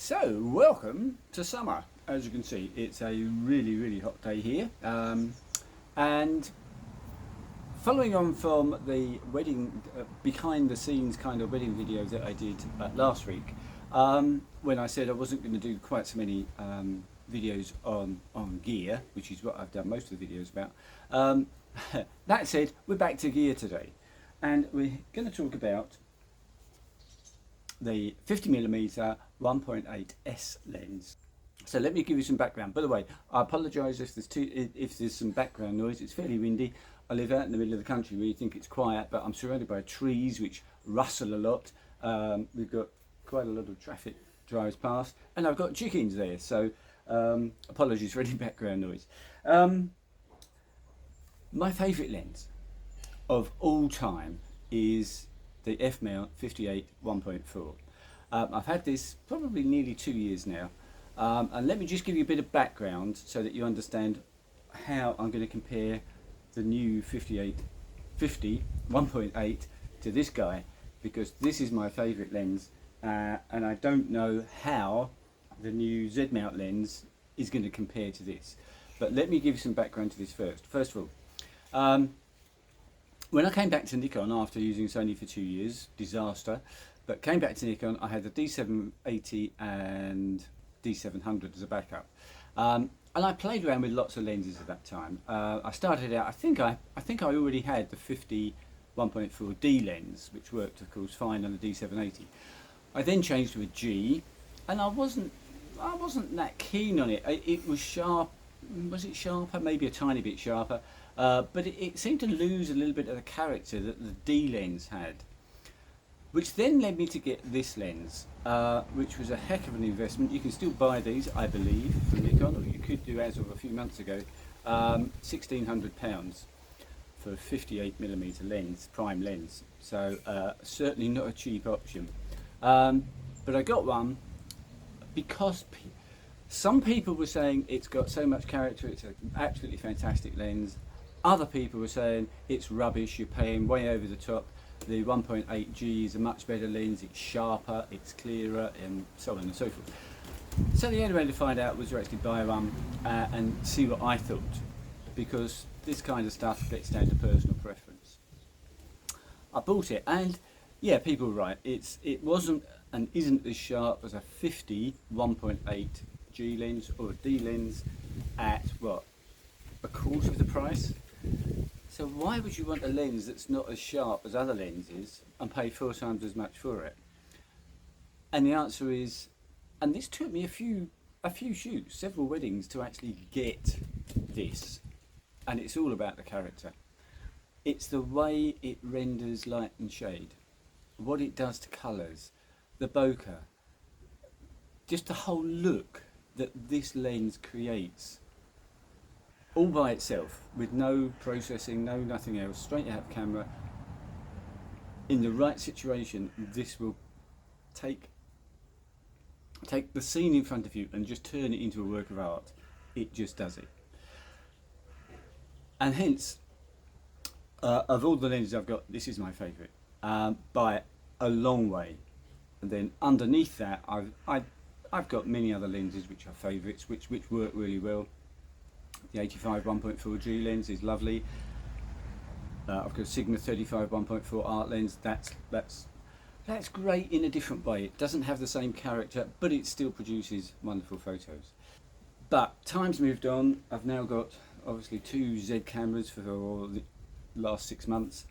So, welcome to summer. As you can see, it's a really hot day here. And following on from the wedding, behind the scenes kind of wedding video that I did last week, when I said I wasn't going to do quite so many videos on gear, which is what I've done most of the videos about. That said, we're back to gear today. And we're going to talk about the 50mm 1.8S lens. So let me give you some background. By the way, I apologise if there's some background noise. It's fairly windy. I live out in the middle of the country where you think it's quiet, but I'm surrounded by trees which rustle a lot. We've got quite a lot of traffic drives past, and I've got chickens there, so apologies for any background noise. My favourite lens of all time is the F.14G 1.4. I've had this probably nearly 2 years now, and let me just give you a bit of background so that you understand how I'm going to compare the new 50 1.8 to this guy, because this is my favourite lens, and I don't know how the new Z-mount lens is going to compare to this. But let me give you some background to this first. First of all, when I came back to Nikon after using Sony for 2 years, disaster, but came back to Nikon, I had the D780 and D700 as a backup. And I played around with lots of lenses at that time. I started out, I think I already had the 50 1.4D lens, which worked of course fine on the D780. I then changed to a G, and I wasn't that keen on it. It was sharp, was it sharper? Maybe a tiny bit sharper. But it seemed to lose a little bit of the character that the D lens had, which then led me to get this lens, which was a heck of an investment. You can still buy these, I believe, from Nikon, or you could do as of a few months ago, £1,600 for a 58mm lens, prime lens. So certainly not a cheap option. But I got one because some people were saying it's got so much character, it's an absolutely fantastic lens. Other people were saying it's rubbish, you're paying way over the top. The 1.8G is a much better lens, it's sharper, it's clearer, and so on and so forth. So the only way to find out was to actually buy one and see what I thought, because this kind of stuff gets down to personal preference. I bought it, and yeah, people were right. It wasn't and isn't as sharp as a 50 1.8G lens or a D lens at what, a quarter of the price. So why would you want a lens that's not as sharp as other lenses and pay 4 times as much for it? And the answer is, and this took me a few shoots, several weddings to actually get this, and it's all about the character. It's the way it renders light and shade, what it does to colours, the bokeh, just the whole look that this lens creates. All by itself, with no processing, no nothing else, straight out of camera. In the right situation, this will take the scene in front of you and just turn it into a work of art. It just does it. And hence, of all the lenses I've got, this is my favourite, by a long way. And then underneath that, I've got many other lenses which are favourites, which work really well. The 85 1.4G lens is lovely. I've got a Sigma 35 1.4 art lens. That's great in a different way. It doesn't have the same character, but it still produces wonderful photos. But time's moved on. I've now got obviously 2 Z cameras for the last 6 months.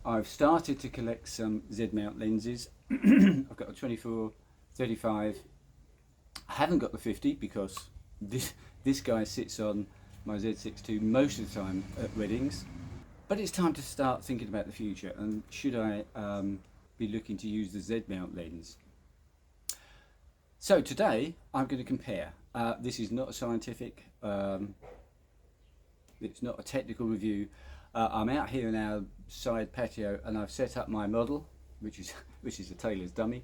I've started to collect some Z-mount lenses. I've got a 24, 35. I haven't got the 50 because this guy sits on my Z6 II most of the time at weddings. But it's time to start thinking about the future, and should I be looking to use the Z-mount lens? So today I'm going to compare. This is not a scientific, it's not a technical review. I'm out here in our side patio, and I've set up my model, which is a tailor's dummy,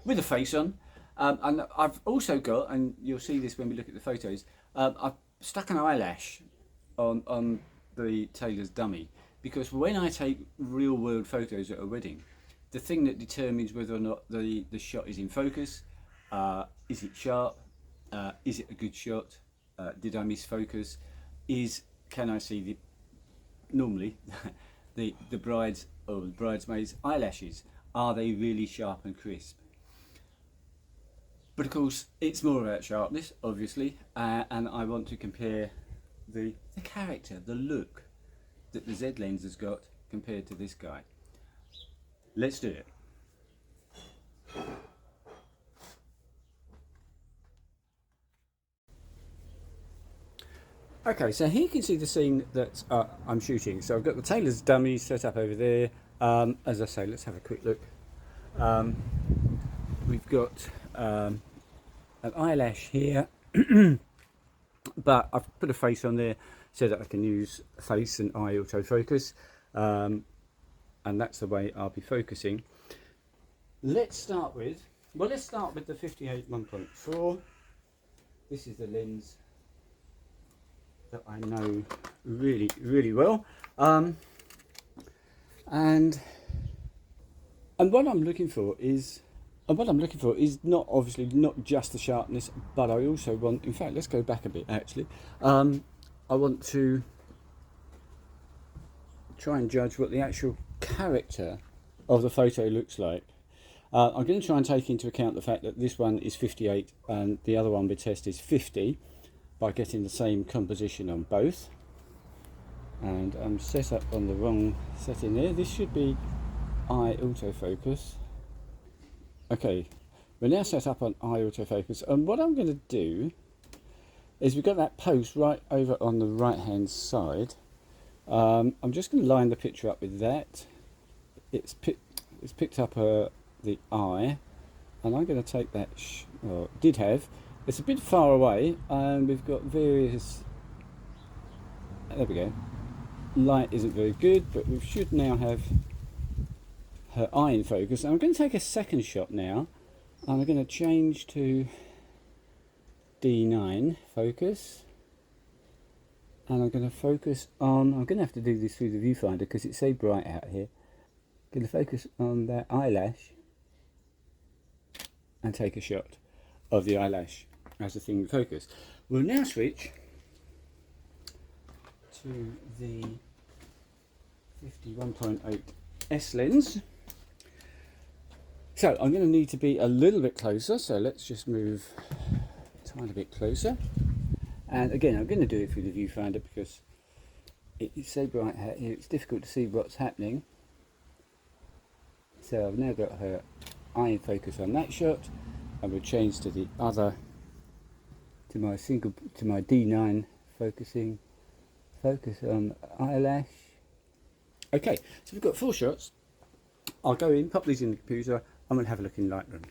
with a face on. And I've also got, and you'll see this when we look at the photos, I've stuck an eyelash on the tailor's dummy, because when I take real world photos at a wedding, the thing that determines whether or not the shot is in focus Is it sharp? Is it a good shot? Did I miss focus? Can I see the normally the bride's or the bridesmaids' eyelashes? Are they really sharp and crisp? But of course, it's more about sharpness, obviously, and I want to compare the character, the look that the Z lens has got compared to this guy. Let's do it. Okay, so here you can see the scene that I'm shooting. So I've got the tailor's dummy set up over there. As I say, let's have a quick look. We've got an eyelash here, but I've put a face on there so that I can use face and eye autofocus, and that's the way I'll be focusing. Let's start with the 58 1.4. This is the lens that I know really, really well, and what I'm looking for is not obviously not just the sharpness, but I also want. In fact, let's go back a bit. Actually, I want to try and judge what the actual character of the photo looks like. I'm going to try and take into account the fact that this one is 58 and the other one we test is 50 by getting the same composition on both. And I'm set up on the wrong setting there. This should be eye autofocus. Okay, we're now set up on eye autofocus, and what I'm going to do is we've got that post right over on the right hand side. I'm just going to line the picture up with that. It's picked up the eye, and I'm going to take that it's a bit far away, and we've got various, there we go, light isn't very good, but we should now have her eye in focus. And I'm going to take a second shot now, and I'm going to change to D9 focus, and I'm going to focus on, I'm going to have to do this through the viewfinder because it's so bright out here. I'm going to focus on that eyelash and take a shot of the eyelash as the thing in focus. We'll now switch to the 1.8S lens. So I'm going to need to be a little bit closer, so let's just move a tiny bit closer. And again, I'm going to do it through the viewfinder because it's so bright out here, it's difficult to see what's happening. So I've now got her eye in focus on that shot, and we'll change to the other, to my D9 focus on eyelash. Okay, so we've got 4 shots. I'll go in, pop these in the computer, and we'll have a look in Lightroom.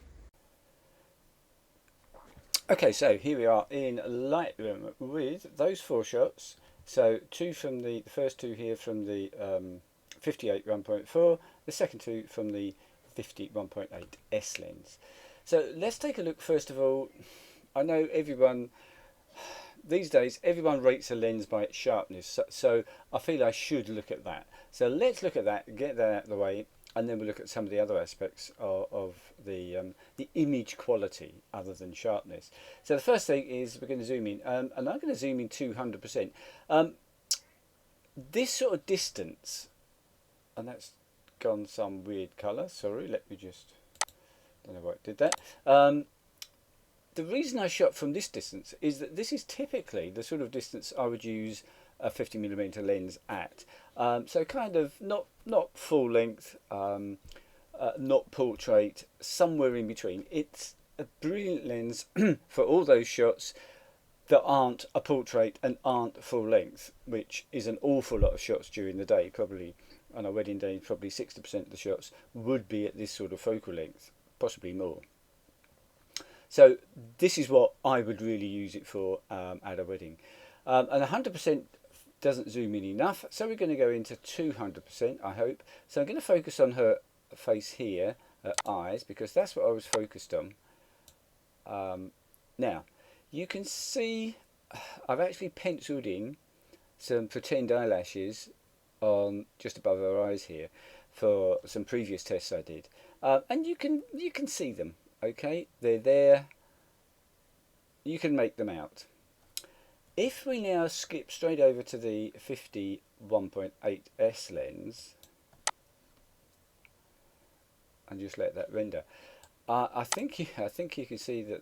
Okay, so here we are in Lightroom with those 4 shots. So the first 2 here from the 58 1.4, the second 2 from the 50 1.8S lens. So let's take a look first of all. I know these days everyone rates a lens by its sharpness, so I feel I should look at that. So let's look at that, get that out of the way, and then we'll look at some of the other aspects of the image quality other than sharpness. So the first thing is we're going to zoom in, and I'm going to zoom in 200%. This sort of distance, and that's gone some weird colour, sorry, let me just, don't know why it did that. The reason I shot from this distance is that this is typically the sort of distance I would use a 50mm lens at. So kind of not full length, not portrait, somewhere in between. It's a brilliant lens for all those shots that aren't a portrait and aren't full length, which is an awful lot of shots during the day. Probably on a wedding day, probably 60% of the shots would be at this sort of focal length, possibly more. So this is what I would really use it for at a wedding. And 100% doesn't zoom in enough, so we're going to go into 200%, I hope. So I'm going to focus on her face here, her eyes, because that's what I was focused on. Now, you can see I've actually penciled in some pretend eyelashes on just above her eyes here for some previous tests I did, and you can see them. Okay, they're there. You can make them out. If we now skip straight over to the 1.8S lens and just let that render, I think you can see that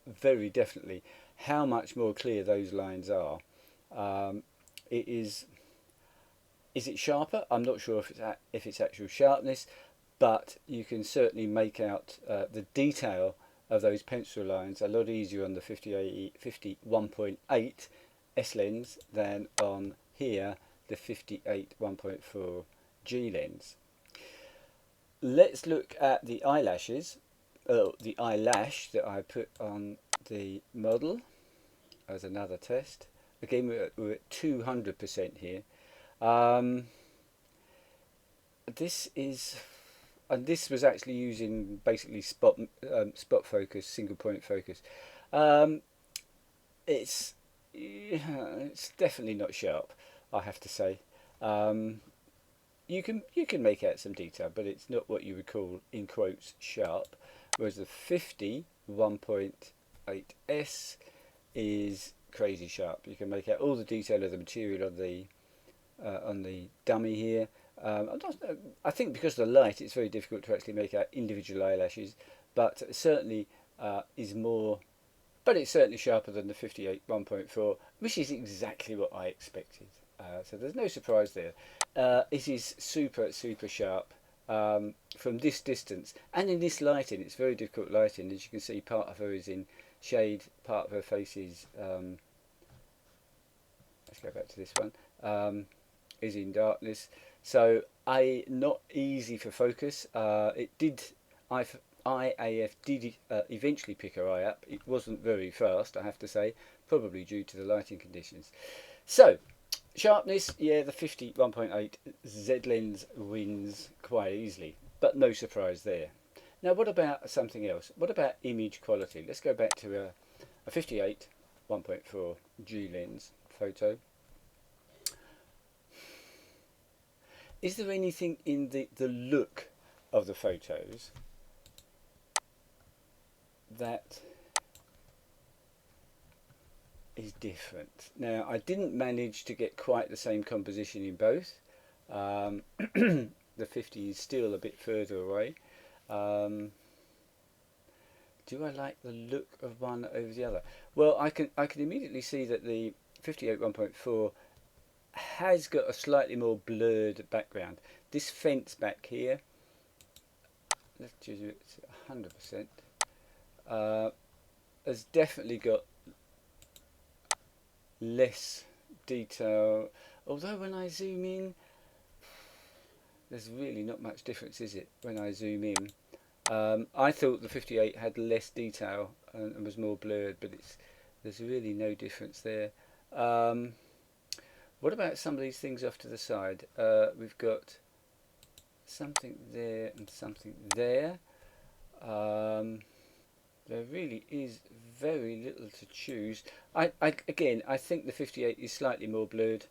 very definitely how much more clear those lines are. It is. Is it sharper? I'm not sure if it's actual sharpness, but you can certainly make out the detail of those pencil lines a lot easier on the 1.8 S lens than on here, the 1.4G lens. Let's look at the eyelashes, the eyelash that I put on the model as another test. Again, we're at 200% here. This is, and this was actually using basically spot focus, single point focus. It's definitely not sharp, I have to say. You can make out some detail, but it's not what you would call, in quotes, sharp. Whereas the 1.8S is crazy sharp. You can make out all the detail of the material on the dummy here. I think because of the light, it's very difficult to actually make out individual eyelashes, but certainly is more. But it's certainly sharper than the 1.4, which is exactly what I expected. So there's no surprise there. It is super sharp from this distance, and in this lighting, it's very difficult lighting. As you can see, part of her is in shade, part of her face is. Let's go back to this one. Is in darkness, so not easy for focus. IAF did eventually pick her eye up. It wasn't very fast, I have to say, probably due to the lighting conditions. So sharpness, yeah, the 1.8 Z lens wins quite easily, but no surprise there. Now, what about something else? What about image quality? Let's go back to a 1.4G lens photo. Is there anything in the look of the photos that is different? Now, I didn't manage to get quite the same composition in both. The 50 is still a bit further away. Do I like the look of one over the other? Well, I can immediately see that the 1.4 has got a slightly more blurred background. This fence back here, let's choose it 100%, has definitely got less detail, although when I zoom in, there's really not much difference, is it, when I zoom in? I thought the 58 had less detail and was more blurred, but there's really no difference there. What about some of these things off to the side? We've got something there and something there. There really is very little to choose. Again, I think the 58 is slightly more blurred.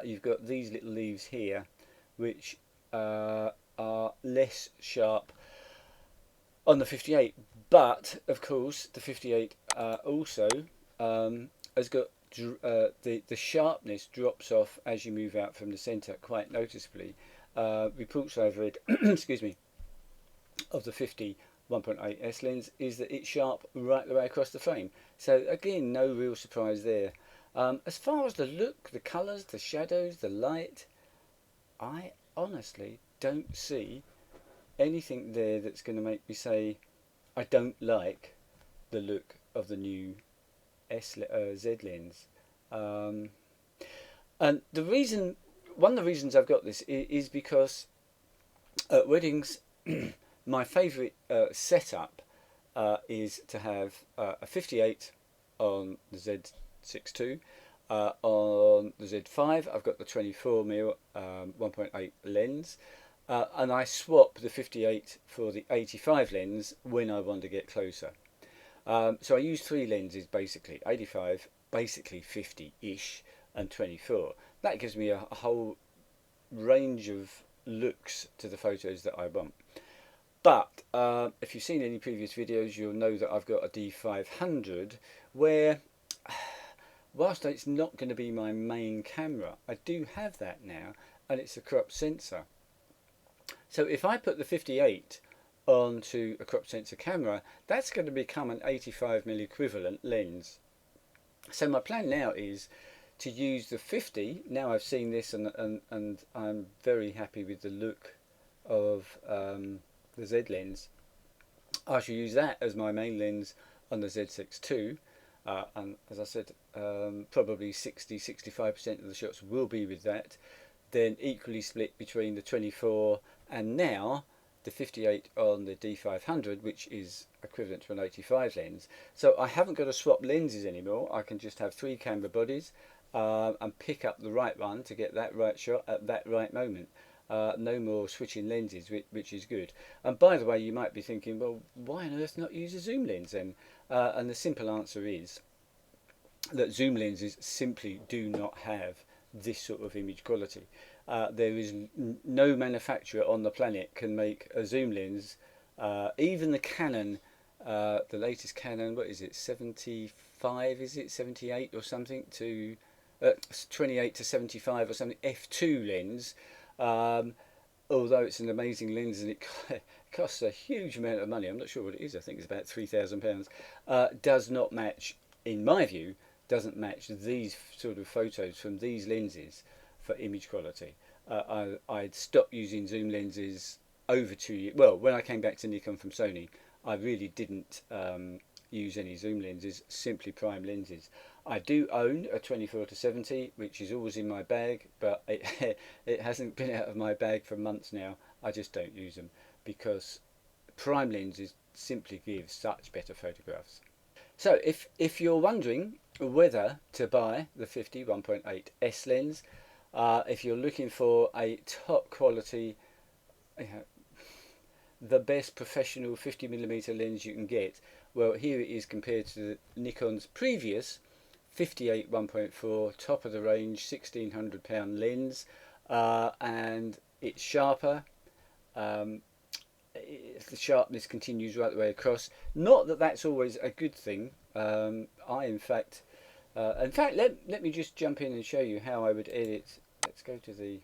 You've got these little leaves here, which are less sharp on the 58. But, of course, the 58 also has got the sharpness drops off as you move out from the centre quite noticeably. Reports I've read, excuse me, of the 1.8S lens is that it's sharp right the way across the frame. So again, no real surprise there. As far as the look, the colours, the shadows, the light, I honestly don't see anything there that's going to make me say I don't like the look of the new Z lens. And the reason, one of the reasons I've got this is because at weddings, my favourite setup is to have a 58 on the Z6 II. On the Z5, I've got the 24mm 1.8 lens, and I swap the 58 for the 85 lens when I want to get closer. So I use three lenses basically, 85, basically 50-ish, and 24. That gives me a whole range of looks to the photos that I want. But if you've seen any previous videos, you'll know that I've got a D500 where, whilst it's not going to be my main camera, I do have that now, and it's a crop sensor. So if I put the 58 onto a crop sensor camera, that's going to become an 85mm equivalent lens. So my plan now is to use the 50. Now I've seen this and I'm very happy with the look of the Z lens. I shall use that as my main lens on the Z6 II, and as I said, probably 60-65% of the shots will be with that, then equally split between the 24 and now the 58 on the D500, which is equivalent to an 85 lens. So I haven't got to swap lenses anymore. I can just have 3 camera bodies and pick up the right one to get that right shot at that right moment. No more switching lenses, which is good. And by the way, you might be thinking, well, why on earth not use a zoom lens then? And the simple answer is that zoom lenses simply do not have this sort of image quality. There is no manufacturer on the planet can make a zoom lens. Even the Canon, the latest Canon, what is it, 75, is it 78 or something, to 28 to 75 or something, f2 lens, although it's an amazing lens and it costs a huge amount of money, I'm not sure what it is, I think it's about £3,000, does not match, in my view, doesn't match these sort of photos from these lenses for image quality. I'd stopped using zoom lenses over 2 years. Well, when I came back to Nikon from Sony, I really didn't use any zoom lenses, simply prime lenses. I do own a 24-70, which is always in my bag, but it hasn't been out of my bag for months now. I just don't use them because prime lenses simply give such better photographs. So if you're wondering whether to buy the 1.8S lens, if you're looking for a top quality, the best professional 50mm lens you can get, well, here it is compared to Nikon's previous 58 1.4 top of the range £1,600 lens, and it's sharper. The sharpness continues right the way across. Not that that's always a good thing. In fact, let me just jump in and show you how I would edit. Let's go to the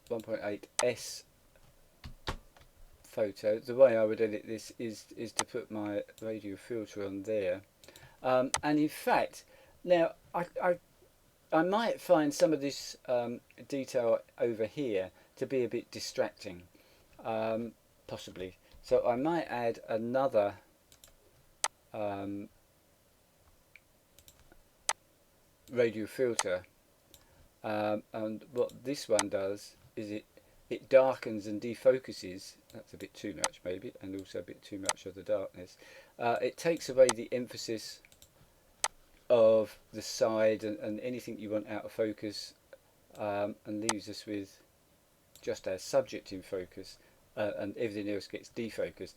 1.8S photo. The way I would edit this is to put my radio filter on there, and in fact, now I might find some of this detail over here to be a bit distracting, possibly. So I might add another radio filter, and what this one does is it darkens and defocuses. That's a bit too much maybe, and also a bit too much of the darkness. It takes away the emphasis of the side and anything you want out of focus, and leaves us with just our subject in focus, and everything else gets defocused.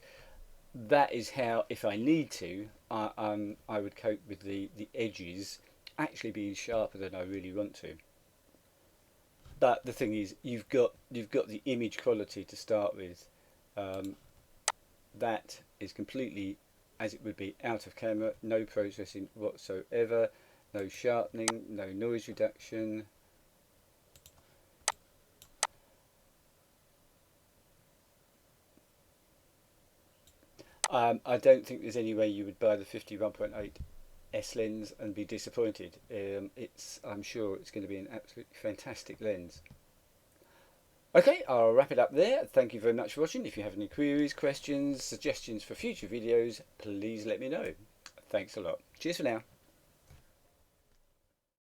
That is how, if I need to, I would cope with the edges actually being sharper than I really want to. But the thing is, you've got the image quality to start with. That is completely as it would be out of camera, no processing whatsoever, no sharpening, no noise reduction. I don't think there's any way you would buy the 1.8S lens and be disappointed. I'm sure it's going to be an absolutely fantastic lens. Okay, I'll wrap it up there. Thank you very much for watching. If you have any queries, questions, suggestions for future videos, please let me know. Thanks a lot. Cheers for now.